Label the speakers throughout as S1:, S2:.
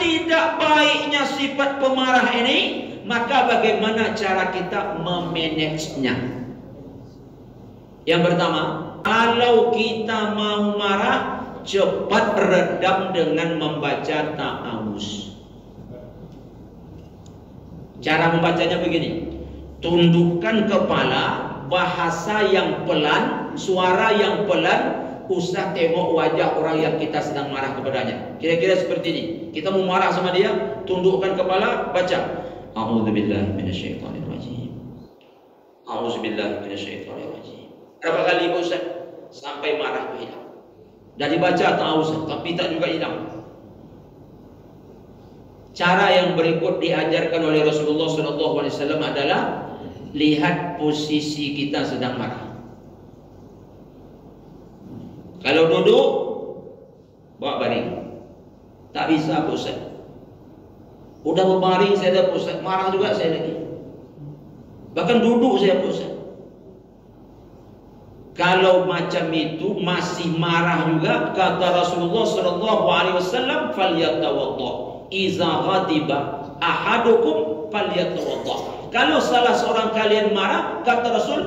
S1: tidak baiknya sifat pemarah ini, maka bagaimana cara kita memanagenya? Yang pertama, kalau kita mau marah, cepat redam dengan membaca ta'awuz. Cara membacanya begini: tundukkan kepala, bahasa yang pelan, suara yang pelan, usah tengok wajah orang yang kita sedang marah kepadanya. Kira-kira seperti ini. Kita mau marah sama dia, tundukkan kepala, baca A'udzubillahi minasyaitonirrajim. A'udzubillahi minasyaitonirrajim. Berapa kali Ustaz? Sampai marah itu hilang. Dan dibaca ta'awuz, tapi tak juga hilang. Cara yang berikut diajarkan oleh Rasulullah SAW adalah lihat posisi kita sedang marah. Kalau duduk, bawa baring. Tak bisa Ustaz. Udah berbaring saya dah Ustaz, marah juga saya lagi. Bahkan duduk saya Ustaz. Kalau macam itu masih marah juga, kata Rasulullah SAW, falyatawadda. Iza ghadiba ahadukum falyatawadda. Kalau salah seorang kalian marah, kata Rasul,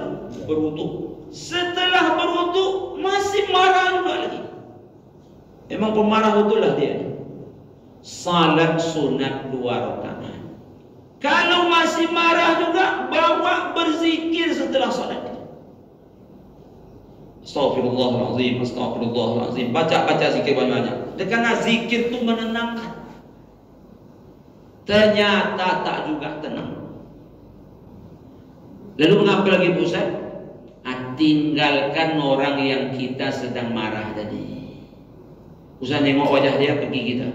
S1: berwudu. Setelah berwudu masih marah juga lagi. Memang pemarah itulah dia. Salat sunat 2 rakaat. Kalau masih marah juga, bawa berzikir setelah salat. Astaghfirullahaladzim, astaghfirullahaladzim. Baca zikir banyak-banyak. Karena zikir itu menenangkan. Ternyata tak juga tenang. Lalu mengapa lagi Ustaz? Tinggalkan orang yang kita sedang marah tadi. Usah nengok wajah dia, pergi kita.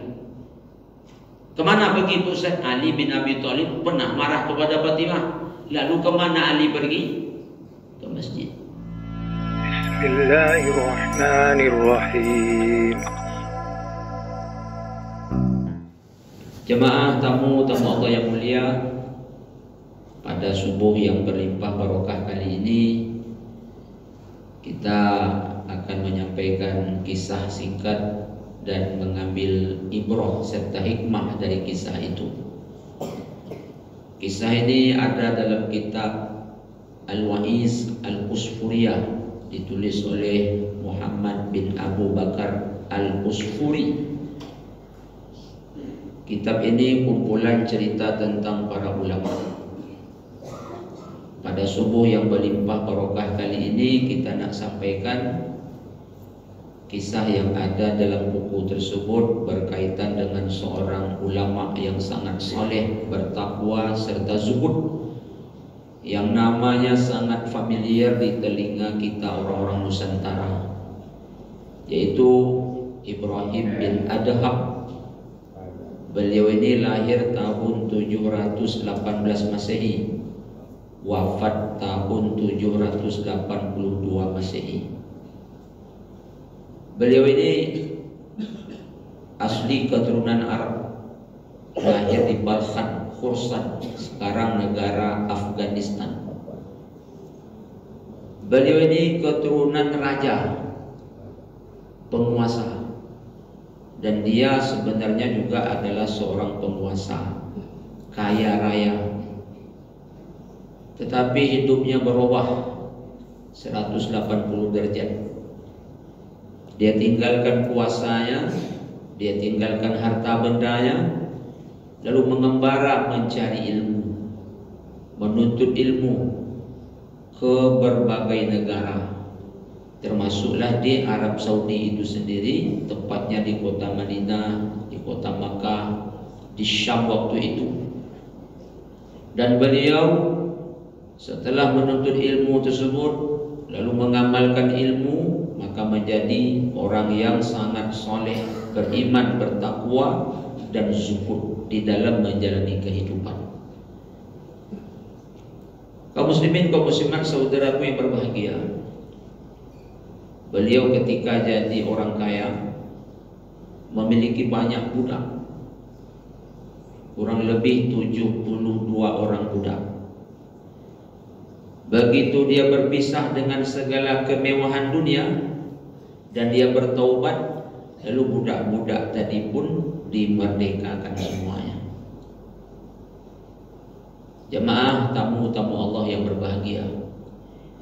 S1: Kemana pergi Ustaz? Ali bin Abi Thalib pernah marah kepada Fatimah. Lalu kemana Ali pergi? Ke masjid. Bismillahirrahmanirrahim. Jemaah tamu Allah yang mulia, pada subuh yang berlimpah barokah kali ini kita akan menyampaikan kisah singkat dan mengambil ibrah serta hikmah dari kisah itu. Kisah ini ada dalam kitab Al-Wa'iz Al-Usfuriyah, ditulis oleh Muhammad bin Abu Bakar Al-Usfuri. Kitab ini kumpulan cerita tentang para ulama. Pada subuh yang berlimpah barokah kali ini kita nak sampaikan kisah yang ada dalam buku tersebut berkaitan dengan seorang ulama yang sangat soleh, bertakwa serta zuhud, yang namanya sangat familiar di telinga kita orang-orang Nusantara, yaitu Ibrahim bin Adham. Beliau ini lahir tahun 718 Masehi, wafat tahun 782 Masehi. Beliau ini asli keturunan Arab, lahir di Balkhan, Khurasan, sekarang negara Afghanistan. Beliau ini keturunan raja, penguasa, dan dia sebenarnya juga adalah seorang penguasa kaya raya. Tetapi hidupnya berubah 180 derajat. Dia tinggalkan kuasanya, dia tinggalkan harta bendanya, lalu mengembara mencari ilmu, menuntut ilmu ke berbagai negara, termasuklah di Arab Saudi itu sendiri, tepatnya di kota Madinah, di kota Makkah, di Syam waktu itu. Dan beliau setelah menuntut ilmu tersebut lalu mengamalkan ilmu, maka menjadi orang yang sangat soleh, beriman, bertakwa dan zuhud di dalam menjalani kehidupan. Kaum muslimin, kaum muslimat, saudaraku yang berbahagia, beliau ketika jadi orang kaya memiliki banyak budak, kurang lebih 72 orang budak. Begitu dia berpisah dengan segala kemewahan dunia dan dia bertaubat, Lalu budak-budak tadi pun dimerdekakan semuanya. Jemaah tamu-tamu Allah yang berbahagia,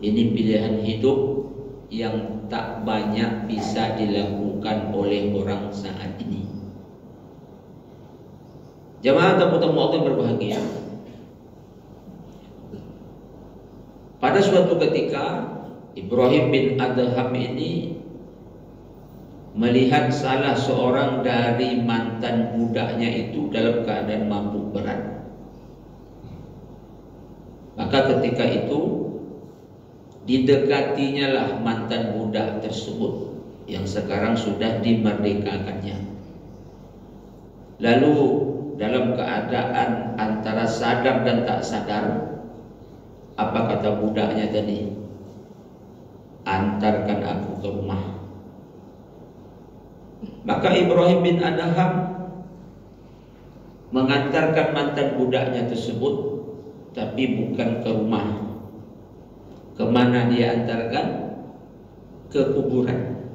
S1: ini pilihan hidup yang tak banyak bisa dilakukan oleh orang saat ini. Jemaah tamu-tamu Allah yang berbahagia, pada suatu ketika Ibrahim bin Adham ini melihat salah seorang dari mantan budaknya itu dalam keadaan mabuk berat. Maka ketika itu didekatinya lah mantan budak tersebut yang sekarang sudah dimerdekakannya. Lalu dalam keadaan antara sadar dan tak sadar, apa kata budaknya tadi? Antarkan aku ke rumah. Maka Ibrahim bin Adham mengantarkan mantan budaknya tersebut, tapi bukan ke rumah. Kemana dia antarkan? Ke kuburan.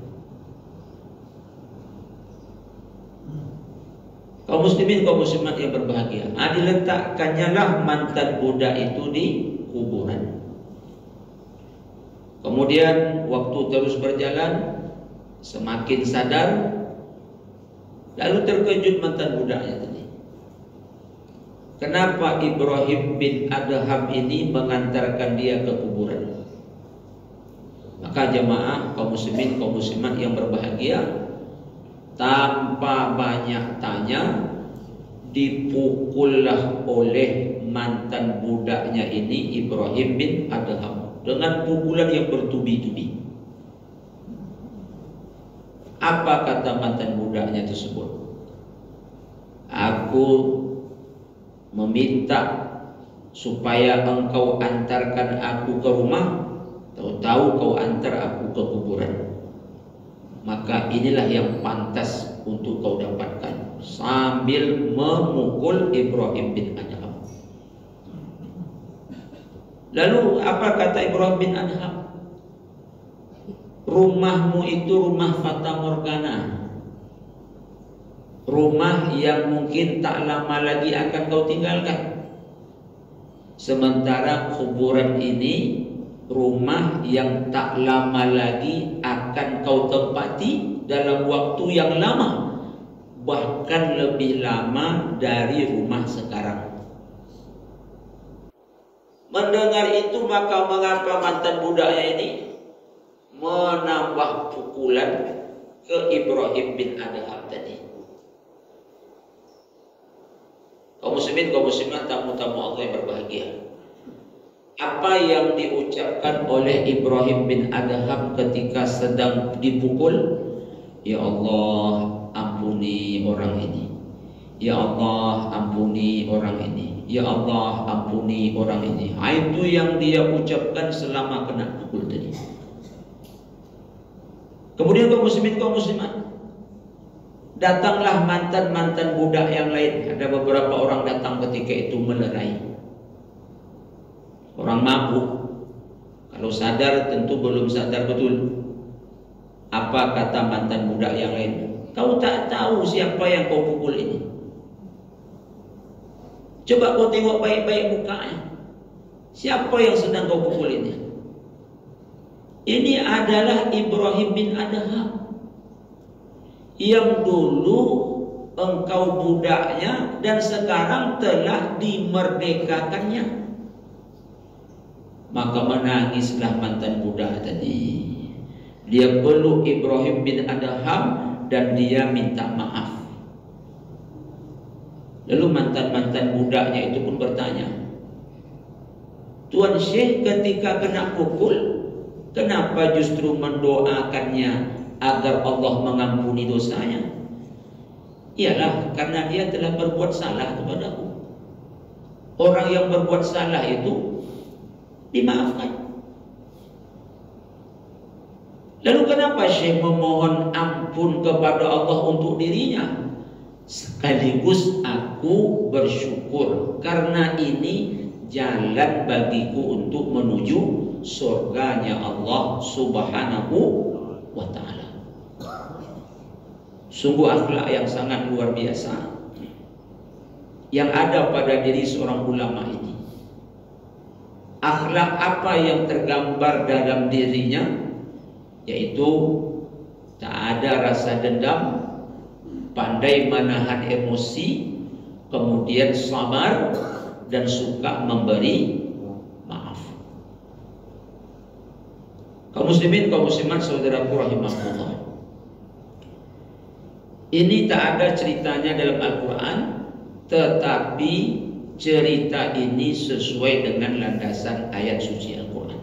S1: Kaum muslimin, kaum muslimat yang berbahagia, diletakkannya lah mantan budak itu di kuburan. Kemudian waktu terus berjalan, semakin sadar, lalu terkejut mantan budaknya tadi. Kenapa Ibrahim bin Adham ini mengantarkan dia ke kuburan? Maka jemaah kaum muslimin, kaum muslimat yang berbahagia, tanpa banyak tanya, dipukullah oleh mantan budaknya ini Ibrahim bin Adham dengan pukulan yang bertubi-tubi. Apa kata mantan budaknya tersebut? Aku meminta supaya engkau antarkan aku ke rumah, tahu-tahu kau antar aku ke kuburan. Maka inilah yang pantas untuk kau dapatkan, sambil memukul Ibrahim bin Adham. Lalu apa kata Ibrahim bin Adham? Rumahmu itu rumah fata morgana, rumah yang mungkin tak lama lagi akan kau tinggalkan. Sementara kuburan ini rumah yang tak lama lagi akan kau tempati dalam waktu yang lama, bahkan lebih lama dari rumah sekarang. Mendengar itu, maka mengapa mantan budaknya ini menambah pukulan ke Ibrahim bin Adham tadi? Kaum muslimin, kaum muslimat, tamu-tamu Allah yang berbahagia, apa yang diucapkan oleh Ibrahim bin Adham ketika sedang dipukul? Ya Allah, ampuni orang ini. Ya Allah, ampuni orang ini. Ya Allah, ampuni orang ini. Itu yang dia ucapkan selama kena pukul tadi. Kemudian kaum muslimin, kaum muslimat, datanglah mantan-mantan budak yang lain. Ada beberapa orang datang ketika itu melerai. Orang mabuk, kalau sadar tentu belum sadar betul. Apa kata mantan budak yang lain? Kau tak tahu siapa yang kau pukul ini. Coba kau tengok baik-baik mukanya. Siapa yang sedang kau pukul ini? Ini adalah Ibrahim bin Adham yang dulu engkau budaknya dan sekarang telah dimerdekakannya. Maka menangislah mantan budak tadi. Dia peluk Ibrahim bin Adham dan dia minta maaf. Lalu mantan-mantan budaknya itu pun bertanya, Tuan Syekh ketika kena pukul, kenapa justru mendoakannya agar Allah mengampuni dosanya? Iyalah, karena dia telah berbuat salah kepadaku. Orang yang berbuat salah itu dimaafkan. Lalu kenapa Syekh memohon ampun kepada Allah untuk dirinya? Sekaligus aku bersyukur karena ini jalan bagiku untuk menuju surganya Allah Subhanahu wa ta'ala. Sungguh akhlak yang sangat luar biasa yang ada pada diri seorang ulama ini. Akhlak apa yang tergambar dalam dirinya? Yaitu tak ada rasa dendam, pandai menahan emosi, kemudian sabar dan suka memberi maaf. Kaum muslimin, kaum muslimat, saudaraku rahimahullah, ini tak ada ceritanya dalam Al-Quran, tetapi cerita ini sesuai dengan landasan ayat suci Al-Quran.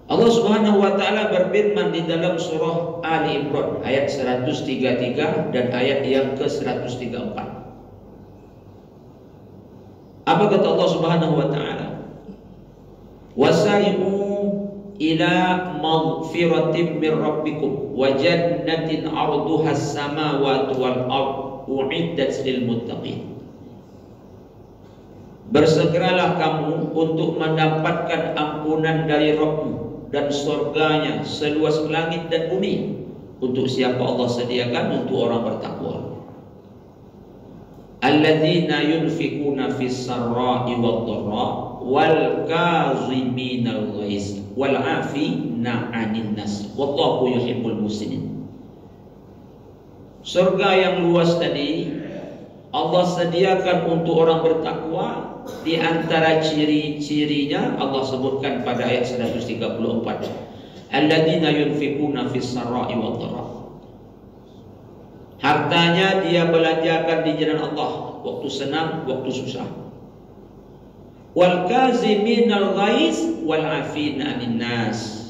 S1: Allah Subhanahu wa taala berfirman di dalam surah Ali Imran ayat 133 dan ayat yang ke-134. Apa kata Allah Subhanahu wa taala? Wasari'u ila maghfiratin min rabbikum wa jannatin 'arduha as-samawati wal ardh u'iddat lil muttaqin. Bersegeralah kamu untuk mendapatkan ampunan dari Rabbmu dan surganya seluas langit dan bumi. Untuk siapa Allah sediakan? Untuk orang bertakwa. Alladzina yunfikuna fis sarra'i wad dharra wal kaziminal ghaiz wal 'afina 'anil nas wallahu yuhibbul muhsinin. Surga yang luas tadi Allah sediakan untuk orang bertakwa. Di antara ciri-cirinya Allah sebutkan pada ayat 134. Alladzina yunfikuna fis sarra'i wad dharra. Hartanya dia belanjakan di jalan Allah, waktu senang, waktu susah. Wal kaziminal ghaiz wal 'afina 'anil nas.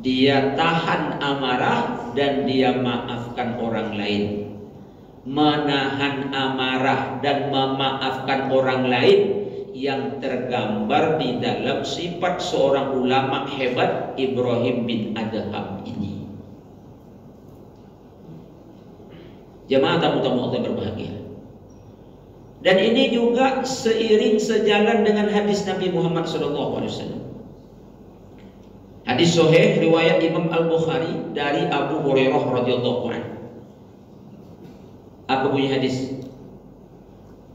S1: Dia tahan amarah dan dia maafkan orang lain. Menahan amarah dan memaafkan orang lain yang tergambar di dalam sifat seorang ulama hebat Ibrahim bin Adham ini. Jemaah tamu-tamu Allah berbahagia. Dan ini juga seiring sejalan dengan hadis Nabi Muhammad SAW. Hadis sahih riwayat Imam Al-Bukhari dari Abu Hurairah radhiyallahu anhu. Apa bunyi hadis?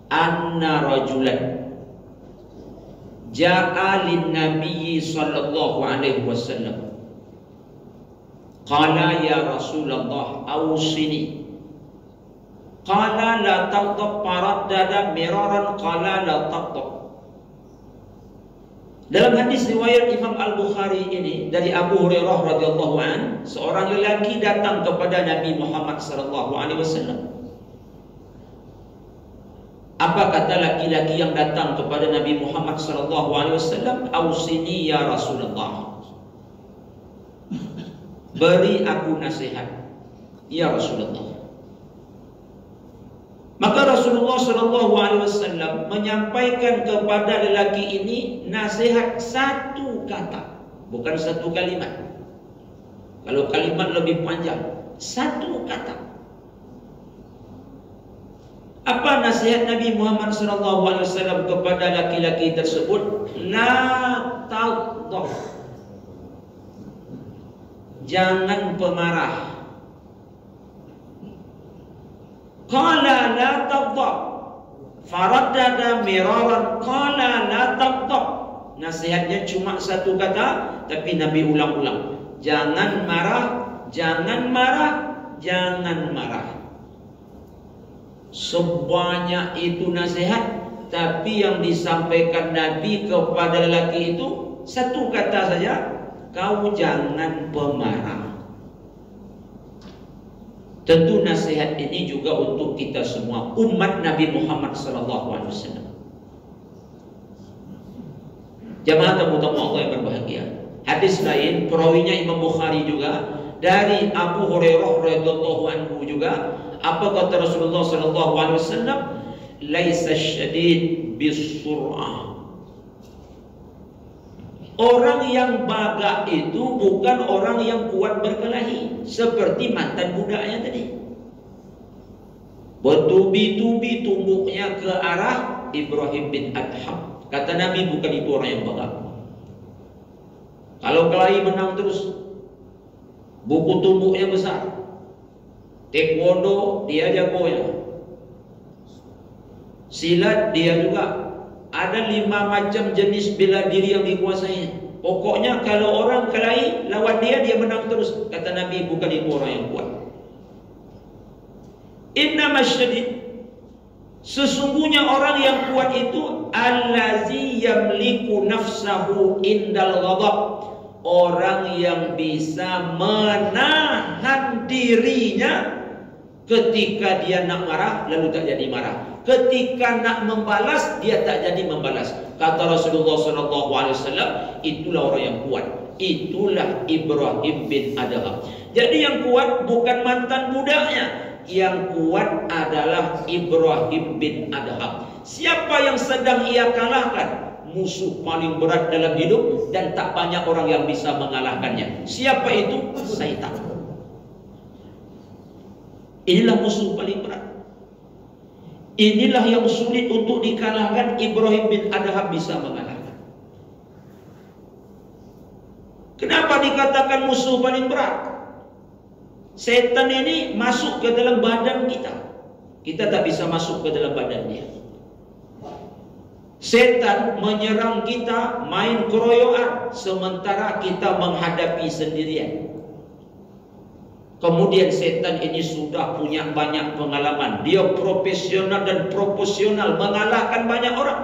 S1: Anna rajulan ja'a lin nabiyyi sallallahu alaihi wasallam qala ya Rasulullah awsini qala la taghdab faraddada miraran qala la taghdab. Dalam hadis riwayat Imam Al-Bukhari ini dari Abu Hurairah radhiyallahu an, seorang lelaki datang kepada Nabi Muhammad sallallahu alaihi wasallam. Apa kata laki-laki yang datang kepada Nabi Muhammad sallallahu alaihi wasallam? Ausini ya Rasulullah. Beri aku nasihat ya Rasulullah. Maka Rasulullah sallallahu alaihi wasallam menyampaikan kepada lelaki ini nasihat satu kata, bukan satu kalimat. Kalau kalimat lebih panjang, satu kata. Apa nasihat Nabi Muhammad SAW kepada laki-laki tersebut? La taghdab. Jangan pemarah. Qala la taghdab. Faraddada miraran. Qala la taghdab. Nasihatnya cuma satu kata, tapi Nabi ulang-ulang. Jangan marah, jangan marah, jangan marah. Sebanyak itu nasihat, tapi yang disampaikan Nabi kepada lelaki itu satu kata saja, kau jangan pemarah. Tentu nasihat ini juga untuk kita semua umat Nabi Muhammad SAW. Jamaah tamu-tamu Allah yang berbahagia. Hadis lain perawinya Imam Bukhari juga dari Abu Hurairah radhiyallahu anhu juga. Apa kata Rasulullah sallallahu alaihi wasallam? Laisa syadid bisur'ah. Orang yang baga itu bukan orang yang kuat berkelahi, seperti mantan budaknya tadi. Bertubi-tubi tumbuknya ke arah Ibrahim bin Adham. Kata Nabi, bukan itu orang yang baga. Kalau kelahi menang terus, buku tumbuknya besar. Taekwondo dia jagonya. Silat dia juga. Ada 5 macam jenis bela diri yang dikuasainya. Pokoknya kalau orang kelahi lawan dia menang terus. Kata Nabi, bukan itu orang yang kuat. Innama syadid, sesungguhnya orang yang kuat itu allazi yamliku nafsahu indal ghadab, orang yang bisa menahan dirinya ketika dia nak marah lalu tak jadi marah, ketika nak membalas dia tak jadi membalas. Kata Rasulullah SAW, itulah orang yang kuat, itulah Ibrahim bin Adham. Jadi yang kuat bukan mantan budaknya, yang kuat adalah Ibrahim bin Adham. Siapa yang sedang ia kalahkan? Musuh paling berat dalam hidup dan tak banyak orang yang bisa mengalahkannya. Siapa itu? Syaitan. Inilah musuh paling berat. Inilah yang sulit untuk dikalahkan. Ibrahim bin Adham bisa mengalahkan. Kenapa dikatakan musuh paling berat? Setan ini masuk ke dalam badan kita. Kita tak bisa masuk ke dalam badan dia. Setan menyerang kita main keroyokan, sementara kita menghadapi sendirian. Kemudian setan ini sudah punya banyak pengalaman. Dia profesional dan proporsional mengalahkan banyak orang.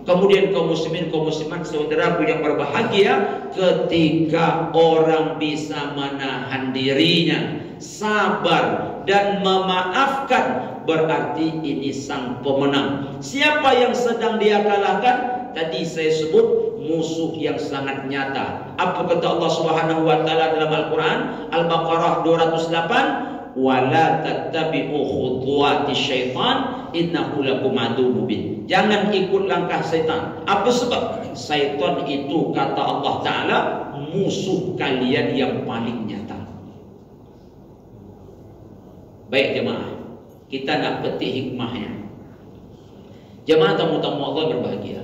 S1: Kemudian kaum muslimin, kaum muslimat, saudaraku yang berbahagia, ketika orang bisa menahan dirinya, sabar dan memaafkan, berarti ini sang pemenang. Siapa yang sedang dia kalahkan? Tadi saya sebut musuh yang sangat nyata. Apa kata Allah Subhanahu wa taala dalam Al-Qur'an? Al-Baqarah 208, wala tattabi'u khutuwati syaitan innahu lakum aduwwun mubin. Jangan ikut langkah setan. Apa sebab? Syaitan itu kata Allah Ta'ala musuh kalian yang paling nyata. Baik jemaah, kita nak petik hikmahnya. Jemaah tamu-tamu Allah berbahagia.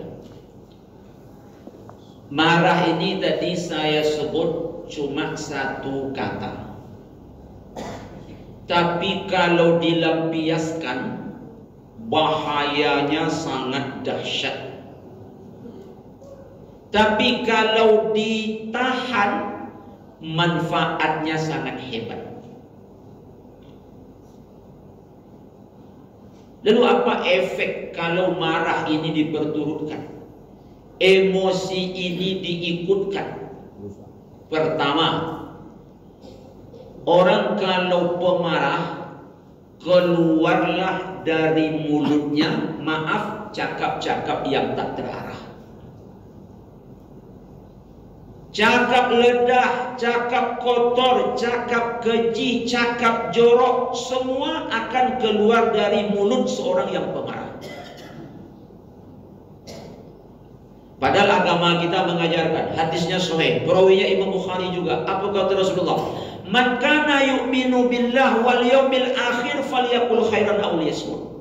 S1: Marah ini tadi saya sebut cuma satu kata. Tapi kalau dilampiaskan, bahayanya sangat dahsyat. Tapi kalau ditahan, manfaatnya sangat hebat. Lalu apa efek kalau marah ini diperturutkan? Emosi ini diikutkan. Pertama, orang kalau pemarah, keluarlah dari mulutnya, maaf, cakap-cakap yang tak terarah. Cakap ledah, cakap kotor, cakap keji, cakap jorok, semua akan keluar dari mulut seorang yang pemarah. Padahal agama kita mengajarkan, hadisnya sahih, perawinya Imam Bukhari juga. Apa kata Rasulullah? Man kana yu'minu billah wal yawmil akhir falyaqul khairan aw liyasmut.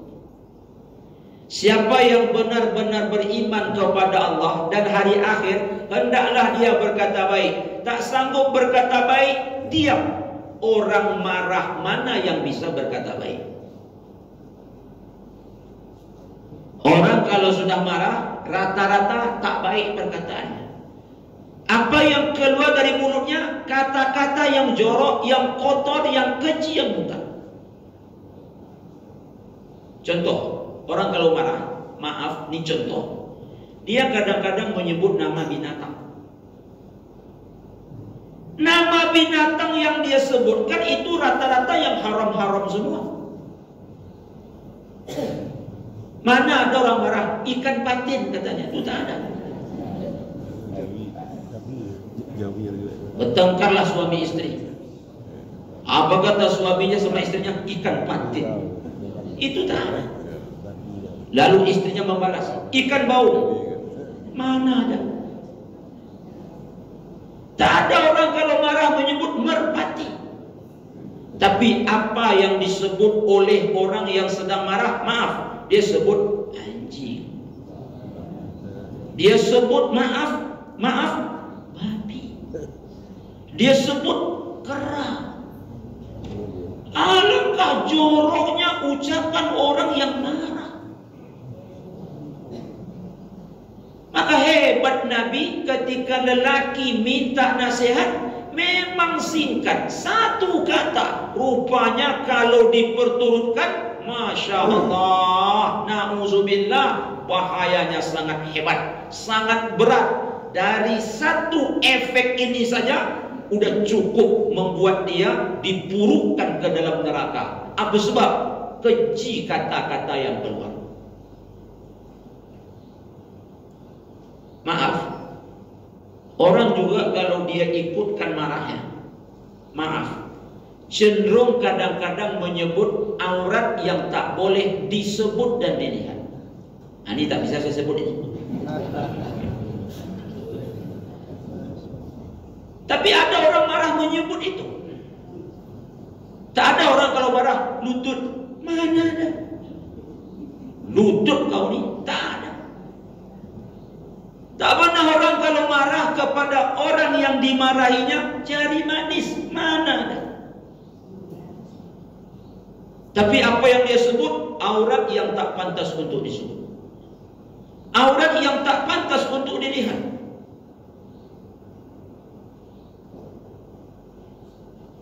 S1: Siapa yang benar-benar beriman kepada Allah dan hari akhir, hendaklah dia berkata baik. Tak sanggup berkata baik, diam. Orang marah mana yang bisa berkata baik? Orang kalau sudah marah, rata-rata tak baik perkataannya. Apa yang keluar dari mulutnya? Kata-kata yang jorok, yang kotor, yang keji, yang muntah. Contoh, orang kalau marah, maaf, ini contoh. Dia kadang-kadang menyebut nama binatang. Nama binatang yang dia sebutkan itu rata-rata yang haram-haram semua. Mana ada orang marah? Ikan patin katanya, itu tak ada. Bertengkarlah suami istri. Apa kata suaminya sama istrinya? Ikan patin. Itu tak ada. Lalu istrinya membalas, ikan bau. Mana ada? Tak ada orang kalau marah menyebut merpati. Tapi apa yang disebut oleh orang yang sedang marah? Maaf, dia sebut anjing. Dia sebut maaf, babi. Dia sebut kera. Alangkah joroknya ucapan orang yang marah. Maka hebat Nabi ketika lelaki minta nasihat, memang singkat, satu kata. Rupanya kalau diperturutkan, Masya Allah, na'udzubillah, bahayanya sangat hebat, sangat berat. Dari satu efek ini saja udah cukup membuat dia dipurukkan ke dalam neraka. Apa sebab? Keji kata-kata yang keluar. Maaf, orang juga kalau dia ikutkan marahnya, maaf, cenderung kadang-kadang menyebut aurat yang tak boleh disebut dan dilihat. Nah, ini tak bisa saya sebut ini. Tapi ada orang marah menyebut itu. Tak ada orang kalau marah lutut. Mana ada? Lutut kau ni? Tak ada. Tak pernah orang kalau marah kepada orang yang dimarahinya jari manis. Mana ada? Tapi apa yang dia sebut? Aurat yang tak pantas untuk disebut. Aurat yang tak pantas untuk dilihat.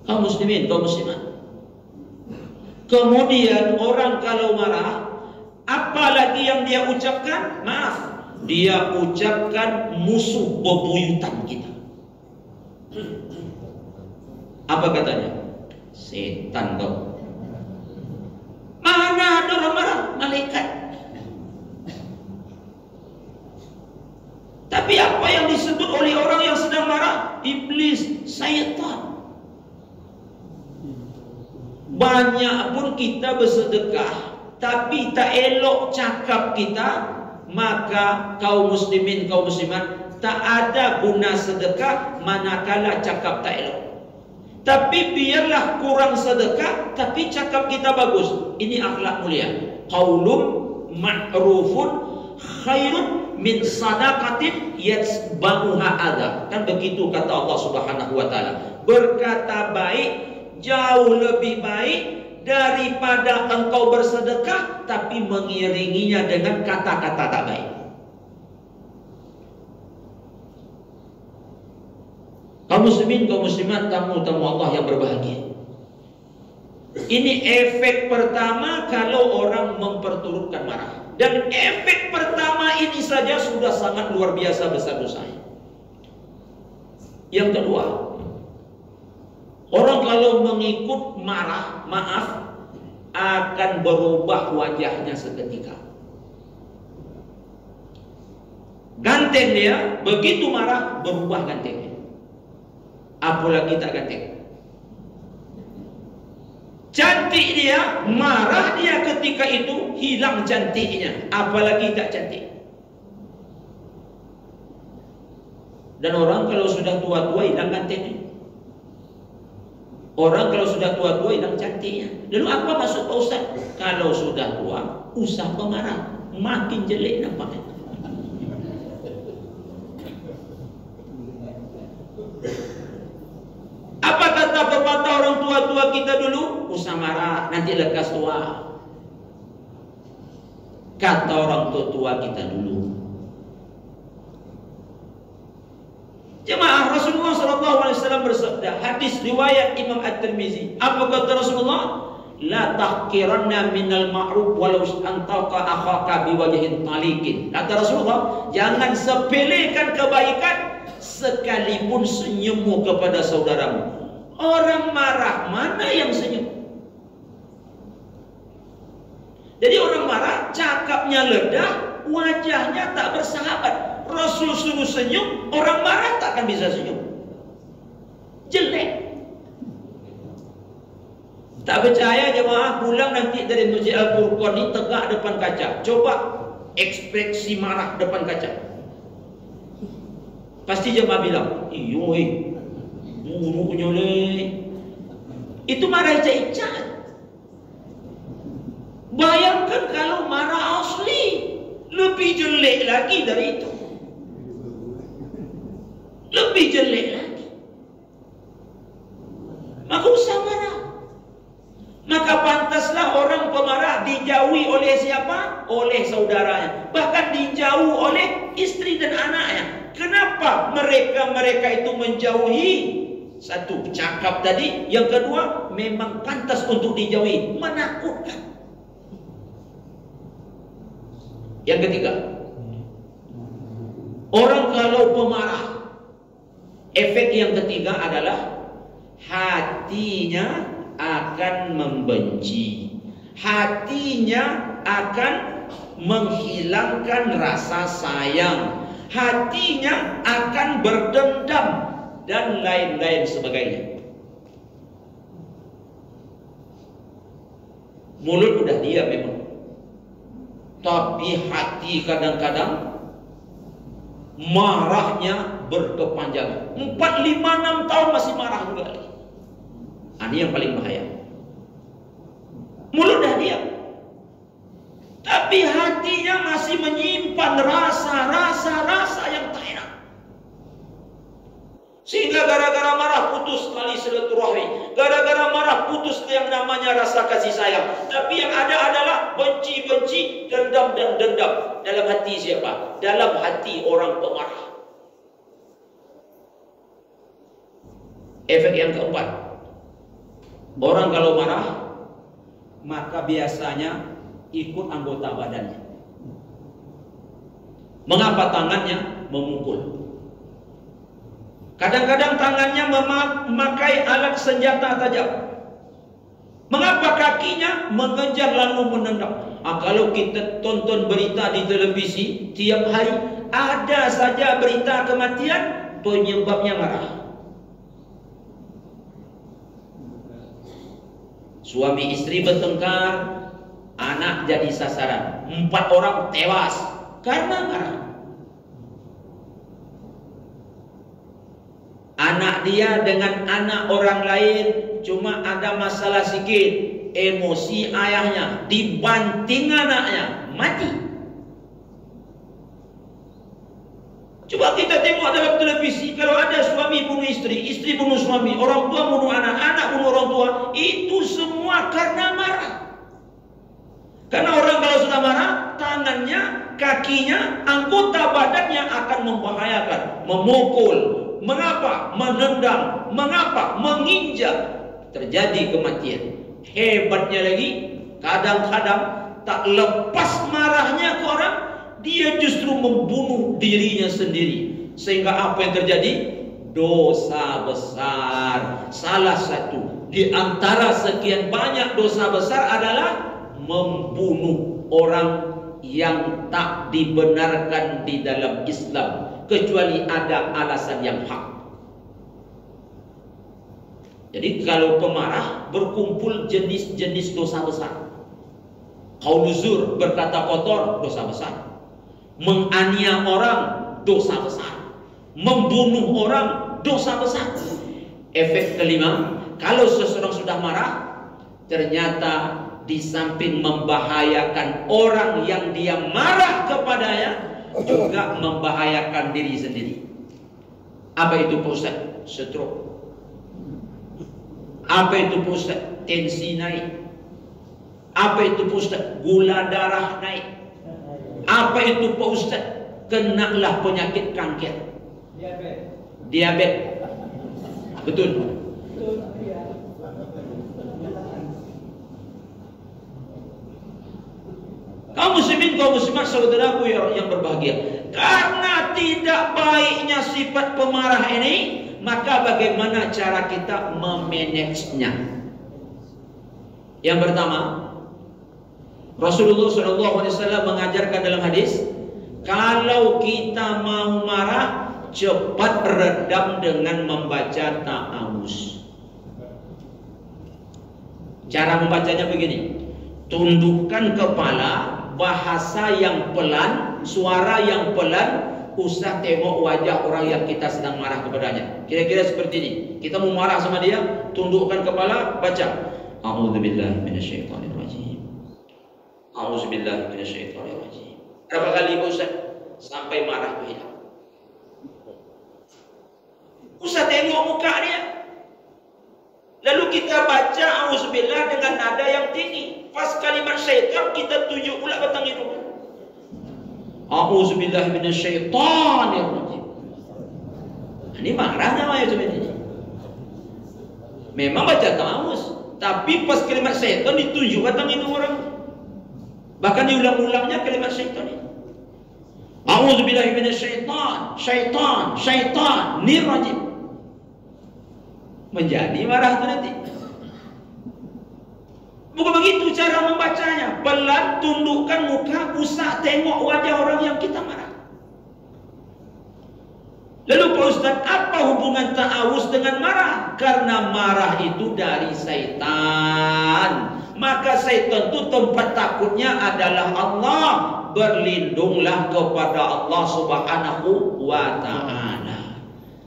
S1: Kaum muslimin, kaum muslimat. Kemudian orang kalau marah, apalagi yang dia ucapkan? Maaf, dia ucapkan musuh bebuyutan kita. Apa katanya? Setan kau. Mana ada orang marah? Malaikat. Tapi apa yang disebut oleh orang yang sedang marah? Iblis, syaitan. Banyak pun kita bersedekah, tapi tak elok cakap kita, maka kaum muslimin, kaum muslimat, tak ada guna sedekah manakala cakap tak elok. Tapi biarlah kurang sedekah, tapi cakap kita bagus. Ini akhlak mulia. Qaulun ma'rufun khairun min sadaqatin yatsba'uha adha. Kan begitu kata Allah Subhanahu wa taala. Berkata baik jauh lebih baik daripada engkau bersedekah tapi mengiringinya dengan kata-kata tak baik. Kaum muslimin, kaum muslimat, tamu-tamu Allah yang berbahagia. Ini efek pertama kalau orang memperturutkan marah. Dan efek pertama ini saja sudah sangat luar biasa besar dosanya. Yang kedua, orang kalau mengikut marah, maaf, akan berubah wajahnya seketika. Ganteng dia, begitu marah, berubah gantengnya. Apalagi tak ganteng. Cantik dia, marah dia ketika itu, hilang cantiknya. Apalagi tak cantik. Dan orang kalau sudah tua-tua hilang gantengnya. Orang kalau sudah tua-tua hilang cantiknya. Lalu apa maksud Pak Ustaz? Kalau sudah tua, usah pemarah, makin jelek nampaknya. Apa kata pepatah orang tua-tua kita dulu? Usah marah, nanti lekas tua. Kata orang tua-tua kita dulu. Jemaah, Rasulullah SAW bersabda, hadis riwayat Imam At-Tirmizi. Apa kata Rasulullah? La tahqiranna minal ma'ruf walau antaqa akhaka biwajhin talikin. Kata Rasulullah, jangan sepelekan kebaikan sekalipun senyummu kepada saudaramu. Orang marah, mana yang senyum? Jadi orang marah, cakapnya ledah, wajahnya tak bersahabat. Rasul suruh senyum, orang marah takkan bisa senyum. Jelek. Tak percaya jemaah, pulang nanti dari Masjid Al-Furqan ni tegak depan kaca. Coba ekspresi marah depan kaca. Pasti jemaah bilang, iyo buruknya leh. Itu marah icak-icak. Bayangkan kalau marah asli, lebih jelek lagi dari itu. Lebih jelek lagi. dijauhi oleh siapa? Oleh saudaranya. Bahkan dijauh oleh istri dan anaknya. Kenapa mereka itu menjauhi? Satu, cakap tadi. Yang kedua, memang pantas untuk dijauhi. Menakutkan. Yang ketiga, orang kalau pemarah, efek yang ketiga adalah hatinya akan membenci. Hatinya akan menghilangkan rasa sayang. Hatinya akan berdendam dan lain-lain sebagainya. Mulut udah diam memang, tapi hati kadang-kadang marahnya berkepanjangan. 4, 5, 6 tahun masih marah juga lagi. Ini yang paling bahaya. Mulut dah diam, tapi hatinya masih menyimpan rasa yang tak enak. Sehingga gara-gara marah putus tali silaturahmi, gara-gara marah putus yang namanya rasa kasih sayang. Tapi yang ada adalah benci, dendam dan dendam. Dalam hati siapa? Dalam hati orang pemarah. Efek yang keempat, orang kalau marah, maka biasanya ikut anggota badannya. Mengapa tangannya memukul? Kadang-kadang tangannya memakai alat senjata tajam. Mengapa kakinya mengejar lalu menendang? Kalau kita tonton berita di televisi tiap hari, ada saja berita kematian, penyebabnya marah. Suami istri bertengkar, anak jadi sasaran, 4 orang tewas karena marah. Anak dia dengan anak orang lain cuma ada masalah sikit, emosi ayahnya, dibanting anaknya, mati. Coba kita tengok dalam televisi, kalau ada suami bunuh istri, istri bunuh suami, orang tua bunuh anak, anak bunuh orang tua, itu semua karena marah. Karena orang kalau sudah marah, tangannya, kakinya, anggota badannya akan membahayakan, memukul. Mengapa? Menendang. Mengapa? Menginjak. Terjadi kematian. Hebatnya lagi, kadang-kadang tak lepas marahnya ke orang, dia justru membunuh dirinya sendiri. Sehingga apa yang terjadi? Dosa besar. Salah satu di antara sekian banyak dosa besar adalah membunuh orang yang tak dibenarkan di dalam Islam, kecuali ada alasan yang hak. Jadi kalau pemarah berkumpul jenis-jenis dosa besar. Qauluz zur, berkata kotor, dosa besar. Menganiaya orang, dosa besar. Membunuh orang, dosa besar. Efek kelima, kalau seseorang sudah marah, ternyata di samping membahayakan orang yang dia marah kepadanya, juga membahayakan diri sendiri. Apa itu Pak Ustaz? Stroke. Apa itu Pak Ustaz? Tensi naik. Apa itu Pak Ustaz? Gula darah naik. Apa itu Pak Ustaz? Kenalah penyakit kanker. Diabetes. Betul. Kaum muslimin, kaum muslimat, saudaraku yang berbahagia, karena tidak baiknya sifat pemarah ini, maka bagaimana cara kita memanagenya? Yang pertama, Rasulullah SAW mengajarkan dalam hadis, kalau kita mau marah, cepat redam dengan membaca ta'awuz. Cara membacanya begini: tundukkan kepala, bahasa yang pelan, suara yang pelan, usah tengok wajah orang yang kita sedang marah kepadanya. Kira-kira seperti ini. Kita mau marah sama dia, tundukkan kepala, baca A'udzubillahi minasyaitonirrajim. A'udzubillahi minasyaitonirrajim. Berapa kali Ustaz? Sampai marah itu hilang. Usah tengok muka dia. Lalu kita baca A'udzubillah dengan nada yang yang tinggi. Pas kalimat syaitan kita tunjuk pula batang hidung. A'udzubillahi minasyaitonir rajim. Ini marah namanya sebenarnya. Memang baca ta'awuz, tapi pas kalimat syaitan ditunjuk batang hidung orang. Bahkan diulang-ulangnya kalimat syaitan ini. A'udzubillahi minasyaiton, syaitanir rajim. Menjadi marah itu nanti. Bukan begitu cara membacanya. Pelan, tundukkan muka, usah tengok wajah orang yang kita marah. Lalu Pak Ustaz, apa hubungan ta'awuz dengan marah? Karena marah itu dari syaitan. Maka syaitan itu tempat takutnya adalah Allah. Berlindunglah kepada Allah Subhanahu wa ta'ala.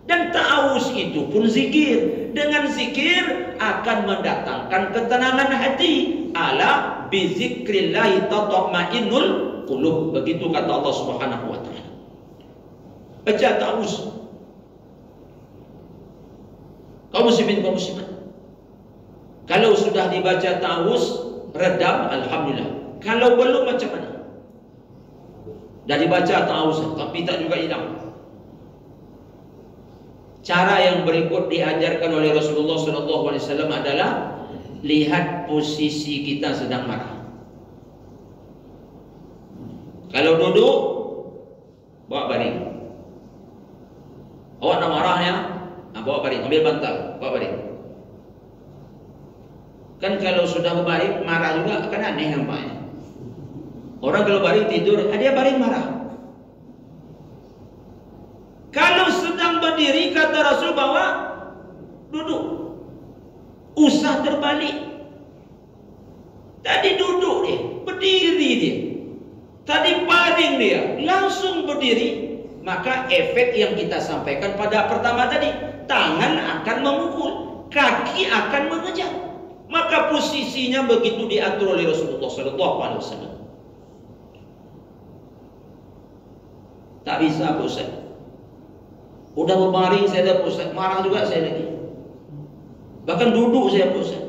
S1: Dan ta'awuz itu pun zikir. Dengan zikir akan mendatangkan ketenangan hati. Ala bizikrillahi tatma'innul qulub. Begitu kata Allah Subhanahu wa ta'ala. Baca ta'awuz. Kaum muslimin, kaum muslimat, kalau sudah dibaca ta'awuz redam, alhamdulillah. Kalau belum, macam mana? Dah dibaca ta'awuz tapi tak juga hilang. Cara yang berikut diajarkan oleh Rasulullah SAW adalah lihat posisi kita sedang marah. Kalau duduk, bawa baring. Awak nak marahnya, bawa baring, ambil bantal, bawa baring. Kan kalau sudah berbaring marah juga akan aneh nampaknya. Orang kalau baring tidur, dia baring marah. Kalau sedang berdiri, kata Rasul bahwa duduk, usah terbalik. Tadi duduk dia, berdiri dia. Tadi baring dia, langsung berdiri. Maka efek yang kita sampaikan pada pertama tadi, tangan akan memukul, kaki akan mengejar. Maka posisinya begitu diatur oleh Rasulullah SAW. Tak bisa, Ustaz. Udah berbaring saya dah, Ustaz. Marah juga saya lagi. Bahkan duduk saya, Ustaz.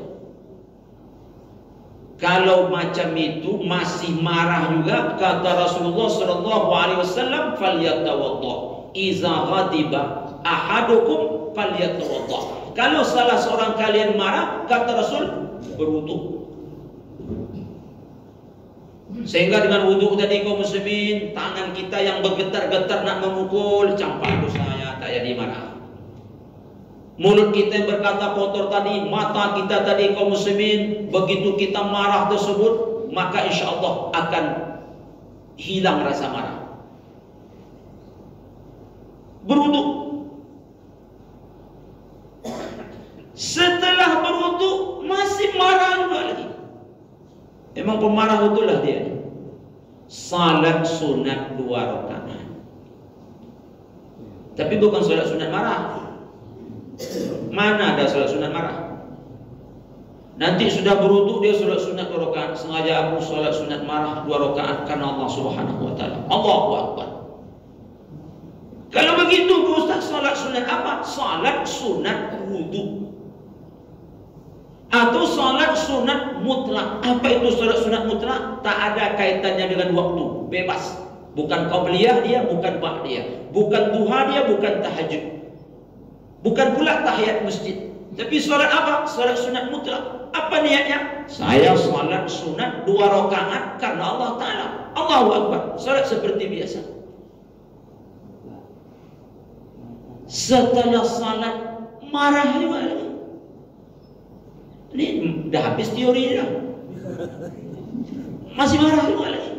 S1: Kalau macam itu masih marah juga, kata Rasulullah SAW, falyatawadda. Iza ghadiba ahadukum falyatawadda. Kalau salah seorang kalian marah, kata Rasul, berwudu. Sehingga dengan wudu tadi kaum muslimin, tangan kita yang bergetar-getar nak memukul, campak dosanya, tak jadi marah. Mulut kita yang berkata kotor tadi, mata kita tadi kaum muslimin, begitu kita marah tersebut, maka insya Allah akan hilang rasa marah. Berwudu. Setelah berwudu masih marah juga lagi. Memang pemarah itulah dia. Salat sunat 2 rakaat. Tapi bukan salat sunat marah. Mana ada salat sunat marah? Nanti sudah berwudu dia salat sunat 2 rakaat. Sengaja aku salat sunat marah 2 rakaat karena Allah Subhanahu wa taala. Allahu akbar. Kalau begitu Ustaz, salat sunat apa? Salat sunat wudu. Atau salat sunat mutlak. Apa itu salat sunat mutlak? Tak ada kaitannya dengan waktu, bebas. Bukan qabliyah dia, bukan ba'diyah, bukan duha dia, bukan tahajud, bukan pula tahiyat masjid. Tapi salat apa? Salat sunat mutlak. Apa niatnya? Saya salat sunat 2 rakaat karena Allah Ta'ala. Allahu Akbar. Salat seperti biasa. Setelah salat marah juga lagi. Ini dah habis teori dah. Masih marah juga lagi.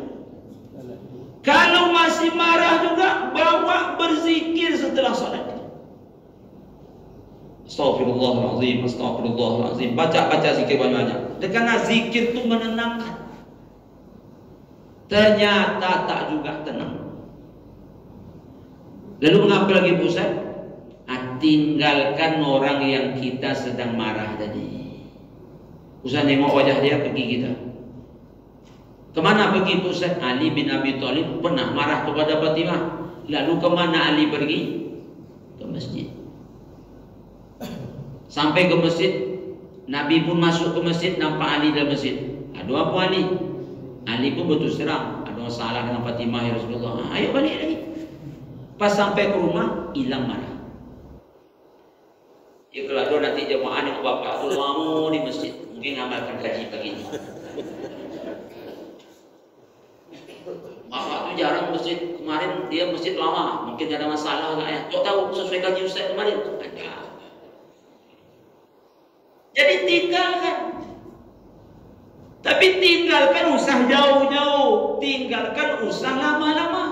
S1: Kalau masih marah juga, bawa berzikir setelah salat. Astaghfirullahaladzim, astaghfirullahaladzim. Baca zikir banyak-banyak. Karena zikir itu menenangkan. Ternyata tak juga tenang. Lalu mengapa lagi Ustaz? Tinggalkan orang yang kita sedang marah tadi. Ustaz nengok wajah dia, pergi kita. Kemana pergi Ustaz? Ali bin Abi Thalib pernah marah kepada Fatimah. Lalu kemana Ali pergi? Ke masjid. Sampai ke masjid, Nabi pun masuk ke masjid, nampak Ali dalam masjid. Lalu apa Ali? Ali pun berterus terang, ada masalah dengan Fatimah ya Rasulullah. Ayo balik lagi. Pas sampai ke rumah, hilang marah. Ya kalau ada nanti jemaah yang bapak tu lama di masjid, mungkin amalkan kaji pagi ini. Bapak tu jarang masjid, kemarin dia masjid lama, mungkin ada masalah lah ya. Kau tahu sesuai kaji Ustaz kemarin? Ada. Jadi tinggalkan. Tapi tinggalkan usah jauh-jauh, tinggalkan usah lama-lama.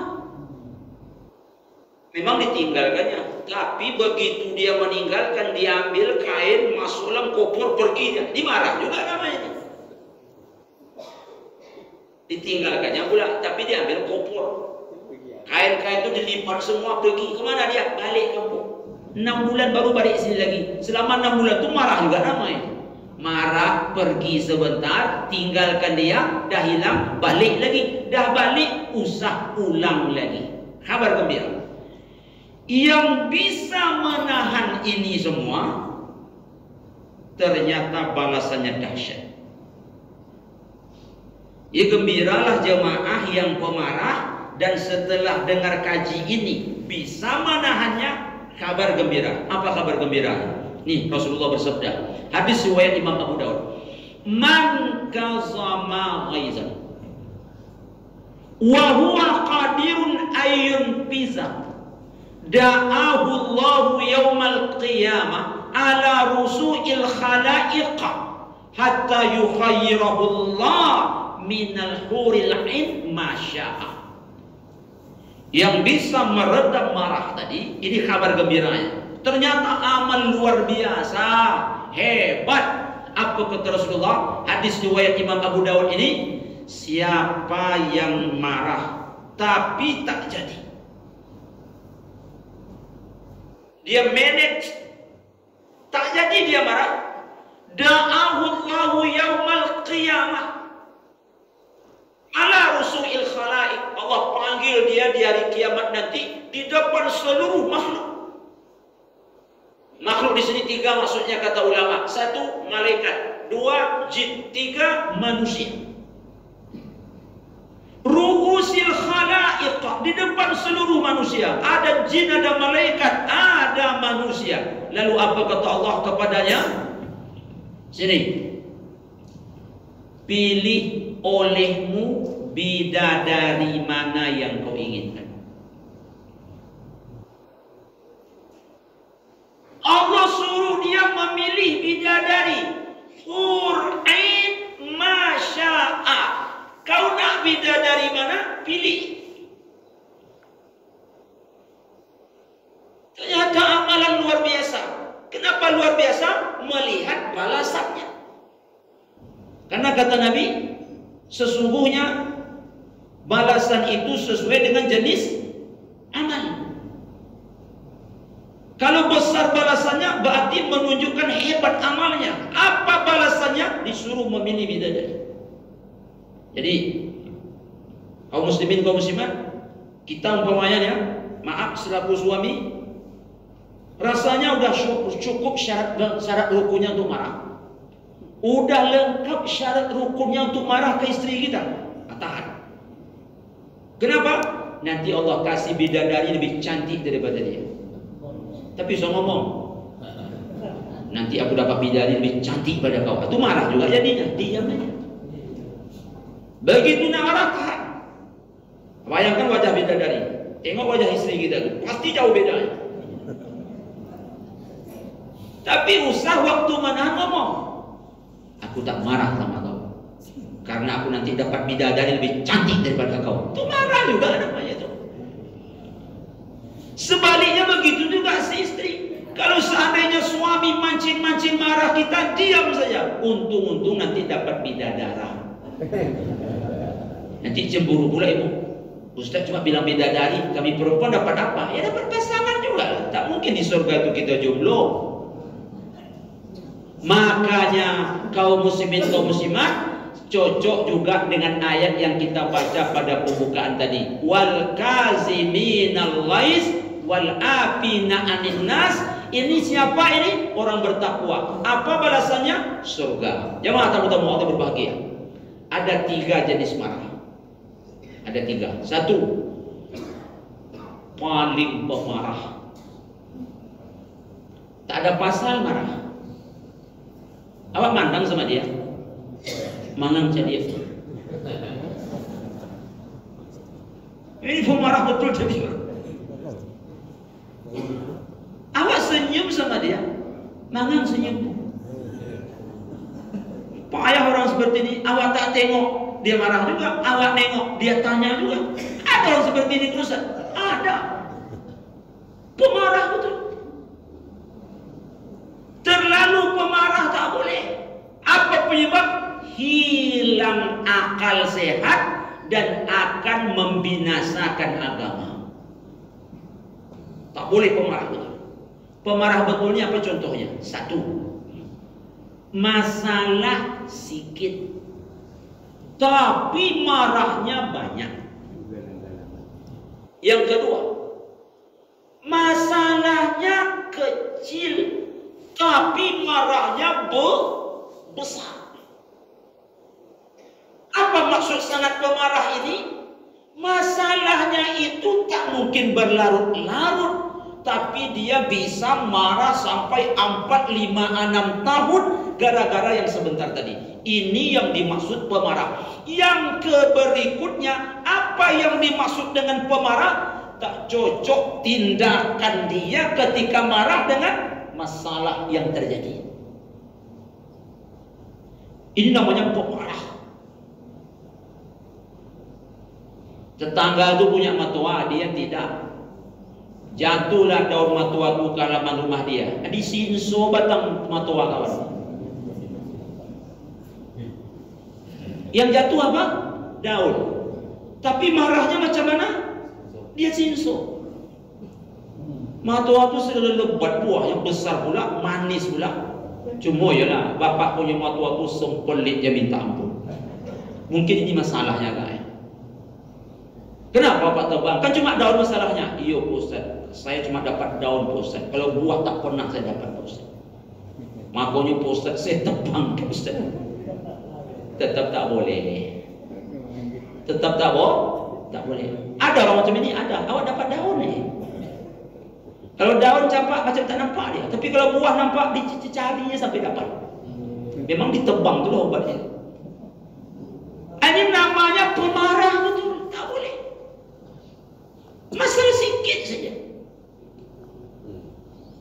S1: Memang ditinggalkannya, tapi begitu dia meninggalkan, diambil kain, masuk dalam koper, pergi dia. Dimarah juga namanya. Ditinggalkannya pula, tapi diambil koper. Kain-kain itu dilipat semua, pergi. Kemana dia? Balik kampung. 6 bulan baru balik sini lagi. Selama 6 bulan itu marah juga namanya. Marah, pergi sebentar, tinggalkan dia, dah hilang, balik lagi. Dah balik, usah ulang lagi. Kabar gembira. Yang bisa menahan ini semua, ternyata balasannya dahsyat. Ya gembiralah jemaah yang pemarah, dan setelah dengar kaji ini bisa menahannya. Kabar gembira. Apa kabar gembira? Nih Rasulullah bersabda, hadis riwayat Imam Abu Daud, man kazama ghaizan wa huwa qadirun ayyun fiza da'ahu Allahu yawmal qiyamah ala rusu'il khalaiq hatta yukhayyirahu Allah minal huril ain ma syaa. Yang bisa meredam marah tadi, ini kabar gembiranya. Ternyata amal luar biasa, hebat. Apa kata Rasulullah? Hadis riwayat Imam Abu Dawud ini, siapa yang marah tapi tak jadi, dia manage, tak jadi dia marah, da'ahu Allahu yaumal qiyamah ala rusu'il khalaik. Allah panggil dia di hari kiamat nanti di depan seluruh makhluk. Makhluk di sini 3 maksudnya kata ulama. 1 malaikat, 2 jin, 3 manusia. Ru'usil khalaiq, di depan seluruh manusia. Ada jin, ada malaikat, ada manusia. Lalu apa kata Allah kepadanya? Sini. Pilih olehmu bidadari mana yang kau inginkan. Allah suruh dia memilih bidadari hur ain masya'a. Kau nak bidadari mana? Pilih. Ternyata amalan luar biasa. Kenapa luar biasa? Melihat balasannya. Karena kata Nabi, sesungguhnya balasan itu sesuai dengan jenis amal. Kalau besar balasannya berarti menunjukkan hebat amalnya. Apa balasannya? Disuruh memilih bidadari. Jadi kaum muslimin, kaum muslimat, kita umpamanya ya, maaf selaku suami, rasanya udah cukup syarat rukunnya untuk marah. Udah lengkap syarat rukunnya untuk marah ke istri kita. Tahan. Kenapa? Nanti Allah kasih bidadari lebih cantik daripada dia. Tapi saya ngomong, nanti aku dapat bidadari lebih cantik pada kau. Itu marah juga jadinya. Diam aja. Begitu nak marah, tahan. Bayangkan wajah bidadari, tengok wajah istri kita, pasti jauh bedanya. Tapi usah waktu menahan ngomong, aku tak marah sama kau, karena aku nanti dapat bidadari lebih cantik daripada kau. Itu marah juga namanya itu. Sebaliknya begitu juga si istri. Kalau seandainya suami mancing-mancing marah, kita diam saja. Untung-untung nanti dapat bidadara. Nanti cemburu pula ibu. Ustaz cuma bilang bidadari, kami perempuan dapat apa? Ya dapat pasangan juga. Tak mungkin di surga itu kita jomblo. Makanya kaum muslimin, kaum muslimat, cocok juga dengan ayat yang kita baca pada pembukaan tadi. Wal kaziminal ghaiz wal afina 'anil nas. Ini siapa ini? Orang bertakwa. Apa balasannya? Surga. Jemaah tamu-tamu Allah berbahagia. Ada 3 jenis marah. Ada 3. 1, paling pemarah. Tak ada pasal marah. Awak mandang sama dia, mangang jadi dia. Ini pemarah betul jadi. Awak senyum sama dia, mangang senyum. Payah orang seperti ini. Awak tak tengok, dia marah juga. Awak nengok, dia tanya juga. Ada orang seperti ini terus? Ada. Pemarah betul. Terlalu pemarah tak boleh. Apa penyebab? Hilang akal sehat dan akan membinasakan agama. Tak boleh pemarah betul. Pemarah betulnya apa contohnya? 1, masalah sikit tapi marahnya banyak. Yang kedua, masalahnya kecil tapi marahnya besar. Apa maksud sangat pemarah ini? Masalahnya itu tak mungkin berlarut-larut, tapi dia bisa marah sampai 4, 5, 6 tahun gara-gara yang sebentar tadi. Ini yang dimaksud pemarah. Yang berikutnya, apa yang dimaksud dengan pemarah? Tak cocok tindakan dia ketika marah dengan masalah yang terjadi. Ini namanya pemarah. Tetangga itu punya matua, dia tidak. Jatuhlah daun matua itu ke halaman rumah dia. Disinso batang matua kawan. Yang jatuh apa? Daun. Tapi marahnya macam mana? Dia sinso. Matua itu sudah lebat buah yang besar pula, manis pula. Cuma yalah, bapak punya matua itu sempelit dia minta ampun. Mungkin ini masalahnya guys. Kenapa Pak tebang? Kan cuma daun masalahnya. Iya Pak Ustaz, saya cuma dapat daun Pak Ustaz. Kalau buah tak pernah saya dapat Pak Ustaz. Makanya Pak Ustaz saya tebang Pak Ustaz. Tetap tak boleh. Tetap tak boleh. Ada orang macam ini, ada. Awak dapat daun ni. Kalau daun campak macam tak nampak dia. Tapi kalau buah nampak, dicarinya sampai dapat. Memang ditebang tu lah obatnya. Ini namanya pemarah betul. Tak boleh. Masalah sikit saja.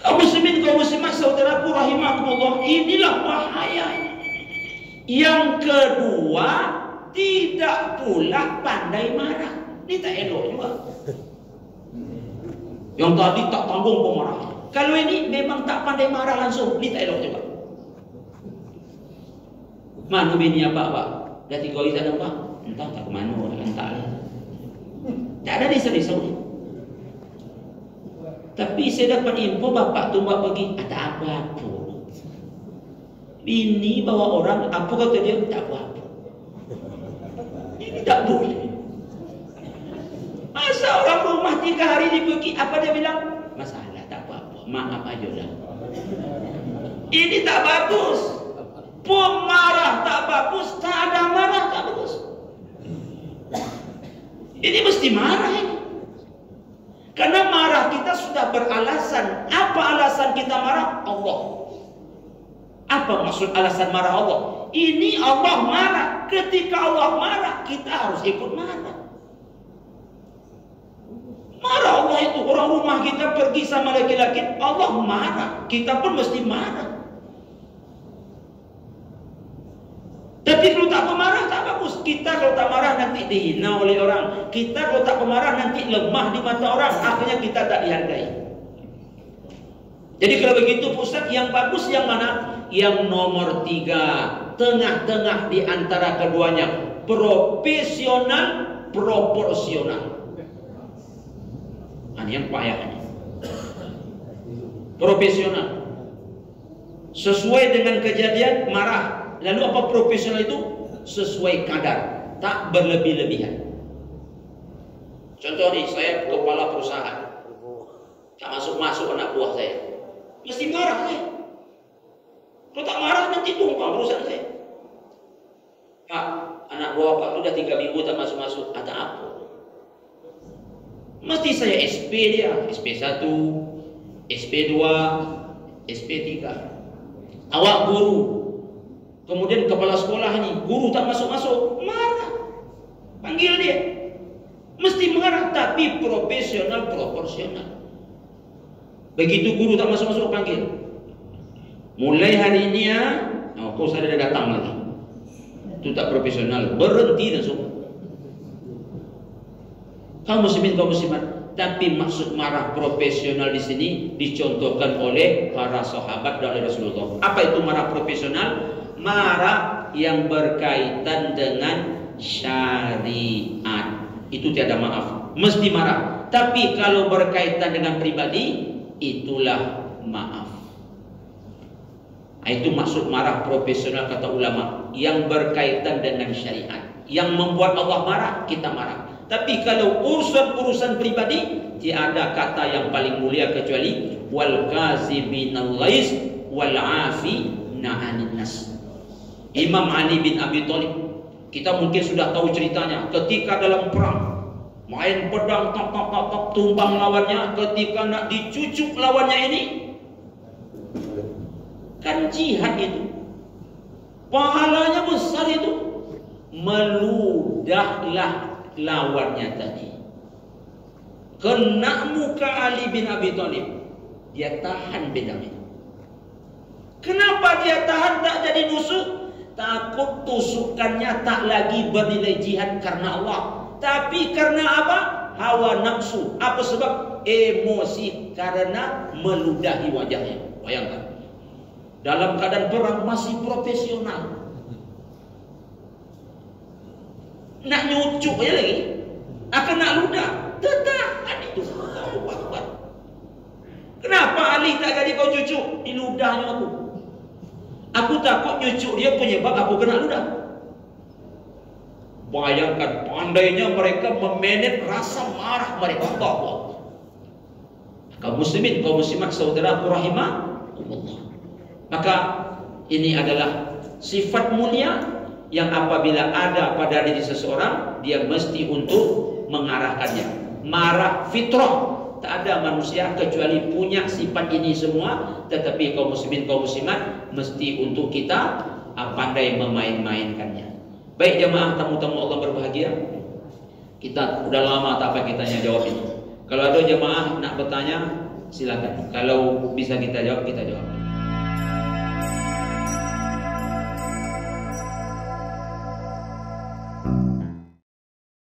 S1: Kaum muslimin, kaum muslimat, saudaraku rahimakumullah, inilah bahaya ini. Yang kedua, tidak pula pandai marah. Ini tak elok juga. Yang tadi tak tanggung pemarah. Kalau ini memang tak pandai marah langsung, ini tak elok juga. Mana bini apa Pak? Dah 3 hari tak ada Pak? Entah tak ke mana, entah lah. Tak ada risau-risau ni. Tapi saya dapat info bapak tu buat pergi, tak apa-apa. Bini bawa orang, apa kata dia? Tak apa-apa. Ini tak boleh. Masa orang rumah 3 hari dia pergi, apa dia bilang? Masalah, tak apa-apa, maaf aja lah. Ini tak bagus. Pemarah tak bagus, tak ada marah tak bagus. Ini mesti marah ini. Karena marah kita sudah beralasan. Apa alasan kita marah? Allah. Apa maksud alasan marah Allah? Ini Allah marah. Ketika Allah marah, kita harus ikut marah. Marah Allah itu. Orang rumah kita pergi sama laki-laki, Allah marah. Kita pun mesti marah. Tapi kalau tak pemarah tak bagus. Kita kalau tak marah nanti dihina oleh orang. Kita kalau tak pemarah nanti lemah di mata orang. Akhirnya kita tak dihargai. Jadi kalau begitu Ustaz, yang bagus yang mana? Yang nomor 3, tengah-tengah di antara keduanya. Profesional, proporsional. Ini yang payah ini. Profesional. Sesuai dengan kejadian marah. Lalu apa profesional itu? Sesuai kadar, tak berlebih-lebihan. Contoh nih, saya kepala perusahaan, tak masuk-masuk anak buah saya, mesti marah saya. Kalau tak marah nanti tumpang perusahaan saya. Pak, anak buah Pak udah 3 minggu tak masuk-masuk. Ada apa? Mesti saya SP dia, SP1, SP2, SP3. Awak guru, kemudian kepala sekolah ini, guru tak masuk-masuk, marah. Panggil dia. Mesti marah, tapi profesional, proporsional. Begitu guru tak masuk-masuk, panggil. Mulai hari ini ya, kau sudah datang lagi. Itu tak profesional, berhenti langsung. Kaum muslimin, kaum muslimat, tapi maksud marah profesional di sini dicontohkan oleh para sahabat dan oleh Rasulullah. Apa itu marah profesional? Marah yang berkaitan dengan syariat. Itu tiada maaf, mesti marah. Tapi kalau berkaitan dengan pribadi, itulah maaf. Itu maksud marah profesional kata ulama, yang berkaitan dengan syariat. Yang membuat Allah marah, kita marah. Tapi kalau urusan-urusan pribadi, tiada kata yang paling mulia kecuali wal kaziminal ghaiz wal afina 'anil nas. Imam Ali bin Abi Thalib, kita mungkin sudah tahu ceritanya, ketika dalam perang main pedang tak tumbang lawannya, ketika nak dicucuk lawannya ini, kan jihad itu, pahalanya besar itu, meludahlah lawannya tadi, kena muka Ali bin Abi Thalib, dia tahan pedang itu. Kenapa dia tahan tak jadi nusuk? Takut tusukannya tak lagi bernilai jihad karena Allah, tapi karena apa? Hawa nafsu. Apa sebab? Emosi, karena meludahi wajahnya. Bayangkan, dalam keadaan perang masih profesional, nak nyucuk ya lagi, akan nak ludah, tertahan itu. Kenapa Ali tak jadi kau cucuk di ludahnya aku? Aku takut nyucuk dia penyebab aku kena ludah. Bayangkan pandainya mereka memanage rasa marah mereka. Allah. Kaum muslimin, kaum muslimat, saudaraku rahimahumullah. Maka ini adalah sifat mulia yang apabila ada pada diri seseorang, dia mesti untuk mengarahkannya. Marah fitrah, tak ada manusia kecuali punya sifat ini semua. Tetapi kaum muslimin, kaum muslimat, mesti untuk kita pandai memain-mainkannya. Baik jemaah tamu-tamu Allah berbahagia, kita udah lama tak pakai tanya jawab ini. Kalau ada jemaah nak bertanya, silakan. Kalau bisa kita jawab, kita jawab.